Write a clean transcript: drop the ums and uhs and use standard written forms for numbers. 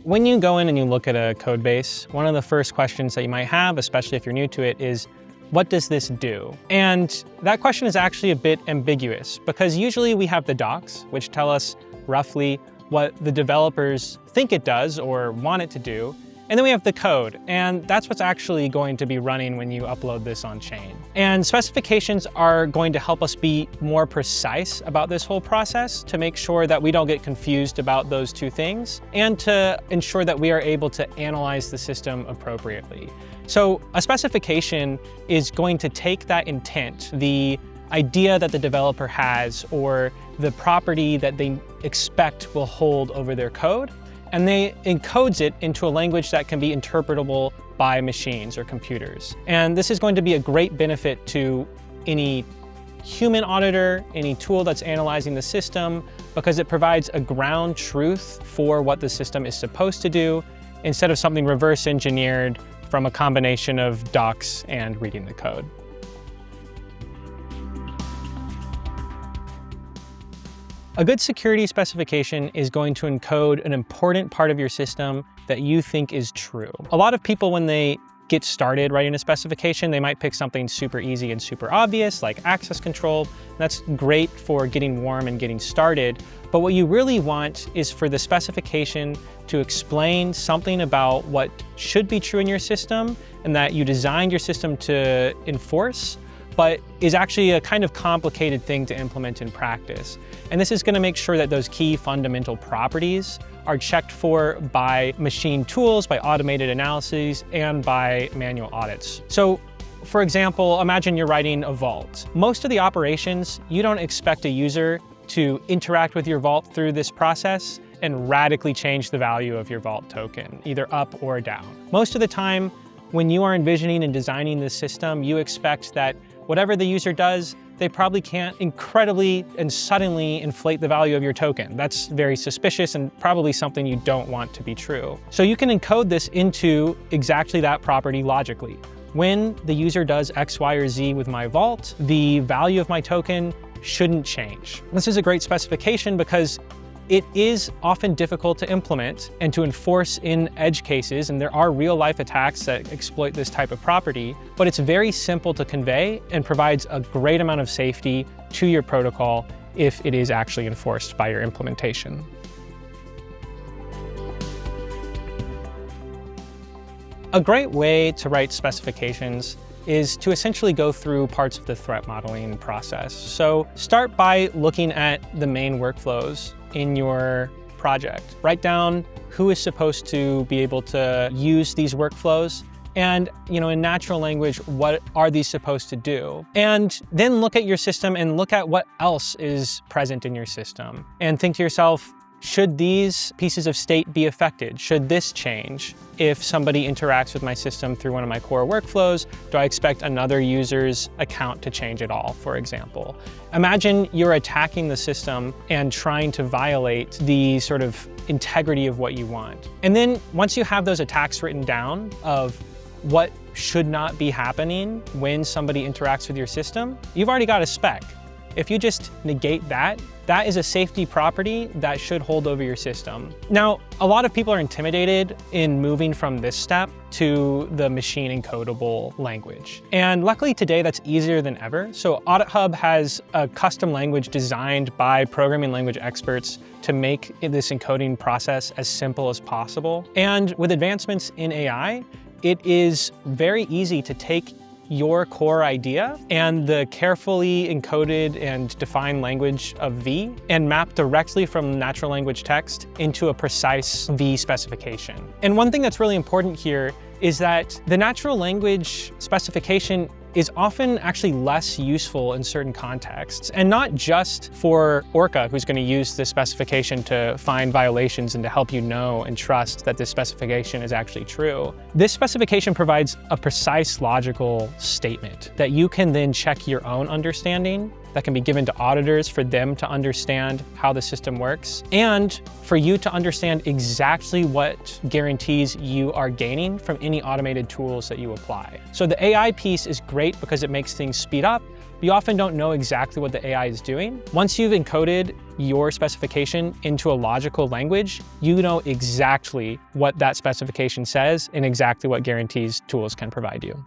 When you go in and you look at a code base, one of the first questions that you might have, especially if you're new to it, is, what does this do? And that question is actually a bit ambiguous because usually we have the docs, which tell us roughly what the developers think it does or want it to do. And then we have the code, and that's what's actually going to be running when you upload this on chain. And specifications are going to help us be more precise about this whole process to make sure that we don't get confused about those two things and to ensure that we are able to analyze the system appropriately. So a specification is going to take that intent, the idea that the developer has or the property that they expect will hold over their code, and they encodes it into a language that can be interpretable by machines or computers. And this is going to be a great benefit to any human auditor, any tool that's analyzing the system, because it provides a ground truth for what the system is supposed to do, instead of something reverse engineered from a combination of docs and reading the code. A good security specification is going to encode an important part of your system that you think is true. A lot of people, when they get started writing a specification, they might pick something super easy and super obvious, like access control. That's great for getting warm and getting started. But what you really want is for the specification to explain something about what should be true in your system and that you designed your system to enforce, but is actually a kind of complicated thing to implement in practice. And this is going to make sure that those key fundamental properties are checked for by machine tools, by automated analyses, and by manual audits. So, for example, imagine you're writing a vault. Most of the operations, you don't expect a user to interact with your vault through this process and radically change the value of your vault token, either up or down. Most of the time, when you are envisioning and designing this system, you expect that whatever the user does, they probably can't incredibly and suddenly inflate the value of your token. That's very suspicious and probably something you don't want to be true. So you can encode this into exactly that property logically. When the user does X, Y, or Z with my vault, the value of my token shouldn't change. This is a great specification because it is often difficult to implement and to enforce in edge cases, and there are real-life attacks that exploit this type of property, but it's very simple to convey and provides a great amount of safety to your protocol if it is actually enforced by your implementation. A great way to write specifications is to essentially go through parts of the threat modeling process. So start by looking at the main workflows in your project. Write down who is supposed to be able to use these workflows and, in natural language, what are these supposed to do? And then look at your system and look at what else is present in your system and think to yourself, should these pieces of state be affected? Should this change? If somebody interacts with my system through one of my core workflows, do I expect another user's account to change at all, for example? Imagine you're attacking the system and trying to violate the sort of integrity of what you want. And then once you have those attacks written down of what should not be happening when somebody interacts with your system, you've already got a spec. If you just negate that, that is a safety property that should hold over your system. Now, a lot of people are intimidated in moving from this step to the machine encodable language. And luckily today that's easier than ever. So AuditHub has a custom language designed by programming language experts to make this encoding process as simple as possible. And with advancements in AI, it is very easy to take your core idea and the carefully encoded and defined language of V and map directly from natural language text into a precise V specification. And one thing that's really important here is that the natural language specification is often actually less useful in certain contexts, and not just for Orca, who's going to use this specification to find violations and to help you know and trust that this specification is actually true. This specification provides a precise logical statement that you can then check your own understanding, that can be given to auditors for them to understand how the system works, and for you to understand exactly what guarantees you are gaining from any automated tools that you apply. So the AI piece is great because it makes things speed up, but you often don't know exactly what the AI is doing. Once you've encoded your specification into a logical language, you know exactly what that specification says and exactly what guarantees tools can provide you.